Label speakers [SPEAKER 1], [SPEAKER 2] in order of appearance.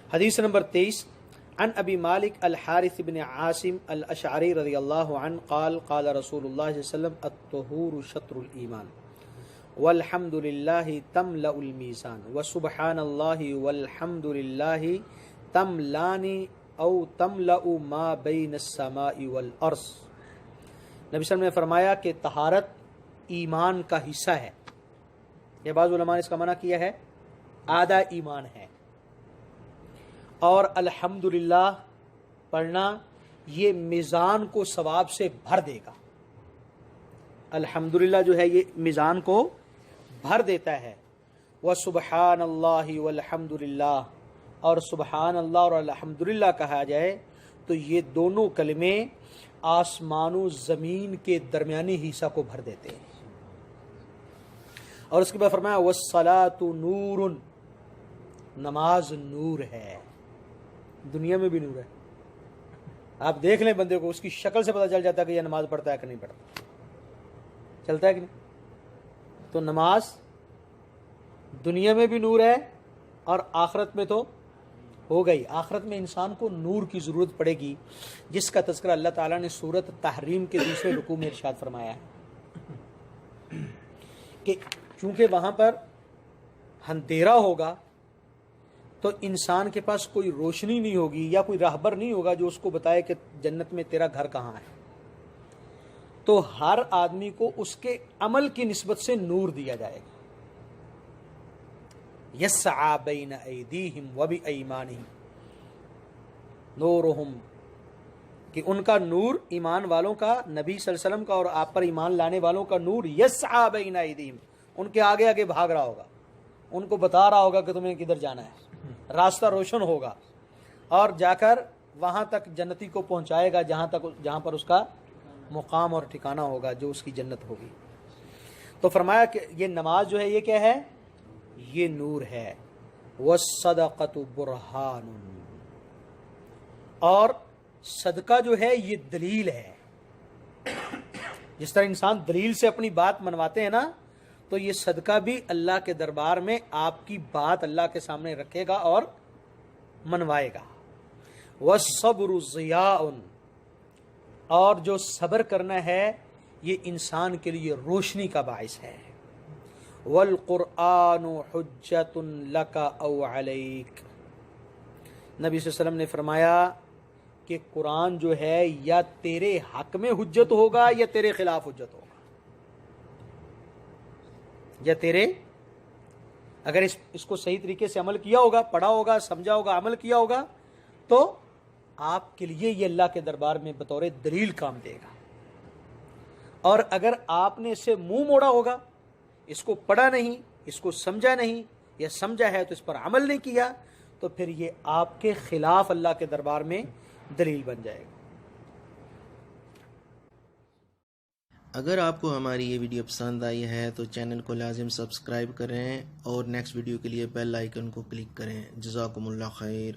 [SPEAKER 1] حدیث نمبر 23 عن ابی مالک الحارث بن عاصم الاشعری رضی اللہ عنہ قال قال رسول اللہ صلی اللہ علیہ وسلم الطہور شطر الایمان والحمد للہ تملأ المیزان وسبحان اللہ والحمد للہ تملانی او تملأ ما بین السماء والارض۔ نبی صلی اللہ علیہ وسلم نے فرمایا کہ طہارت ایمان کا حصہ ہے۔ یہ بعض علماء نے اس کا منع کیا ہے آدھا ایمان ہے، اور الحمدللہ پڑھنا یہ میزان کو ثواب سے بھر دے گا۔ الحمدللہ جو ہے یہ میزان کو بھر دیتا ہے۔ وسبحان اللہ والحمدللہ، اور سبحان اللہ اور الحمدللہ کہا جائے تو یہ دونوں کلمے آسمان و زمین کے درمیانی حصہ کو بھر دیتے ہیں۔ اور اس کے بعد فرمایا والصلاۃ نور، نماز نور ہے، دنیا میں بھی نور ہے۔ آپ دیکھ لیں بندے کو، اس کی شکل سے پتہ چل جاتا ہے کہ یہ نماز پڑھتا ہے کہ نہیں پڑھتا، چلتا ہے کہ نہیں؟ تو نماز دنیا میں بھی نور ہے اور آخرت میں تو ہو گئی۔ آخرت میں انسان کو نور کی ضرورت پڑے گی، جس کا تذکرہ اللہ تعالیٰ نے سورۃ تحریم کے دوسرے رکوع میں ارشاد فرمایا ہے کہ چونکہ وہاں پر اندھیرا ہوگا تو انسان کے پاس کوئی روشنی نہیں ہوگی یا کوئی راہبر نہیں ہوگا جو اس کو بتائے کہ جنت میں تیرا گھر کہاں ہے، تو ہر آدمی کو اس کے عمل کی نسبت سے نور دیا جائے گا۔ یسعی بین ایدیہم وبایمانہم نورہم، کہ ان کا نور، ایمان والوں کا، نبی صلی اللہ علیہ وسلم کا اور آپ پر ایمان لانے والوں کا نور یسعی بین ایدیہم، ان کے آگے آگے بھاگ رہا ہوگا، ان کو بتا رہا ہوگا کہ تمہیں کدھر جانا ہے، راستہ روشن ہوگا اور جا کر وہاں تک جنتی کو پہنچائے گا جہاں پر اس کا مقام اور ٹھکانہ ہوگا، جو اس کی جنت ہوگی۔ تو فرمایا کہ یہ نماز جو ہے یہ کیا ہے؟ یہ نور ہے۔ والصدقۃ برہان، اور صدقہ جو ہے یہ دلیل ہے۔ جس طرح انسان دلیل سے اپنی بات منواتے ہیں نا، تو یہ صدقہ بھی اللہ کے دربار میں آپ کی بات اللہ کے سامنے رکھے گا اور منوائے گا۔ والصبر ضیاء، اور جو صبر کرنا ہے یہ انسان کے لیے روشنی کا باعث ہے۔ والقرآن حجۃ لک او علیک، نبی صلی اللہ علیہ وسلم نے فرمایا کہ قرآن جو ہے یا تیرے حق میں حجت ہوگا یا تیرے خلاف حجت ہوگا، یا تیرے، اگر اس کو صحیح طریقے سے عمل کیا ہوگا، پڑھا ہوگا، سمجھا ہوگا، عمل کیا ہوگا، تو آپ کے لیے یہ اللہ کے دربار میں بطور دلیل کام دے گا۔ اور اگر آپ نے اس سے منہ موڑا ہوگا، اس کو پڑھا نہیں، اس کو سمجھا نہیں، یا سمجھا ہے تو اس پر عمل نہیں کیا، تو پھر یہ آپ کے خلاف اللہ کے دربار میں دلیل بن جائے گا۔
[SPEAKER 2] اگر آپ کو ہماری یہ ویڈیو پسند آئی ہے تو چینل کو لازم سبسکرائب کریں اور نیکسٹ ویڈیو کے لیے بیل آئیکن کو کلک کریں۔ جزاکم اللہ خیر۔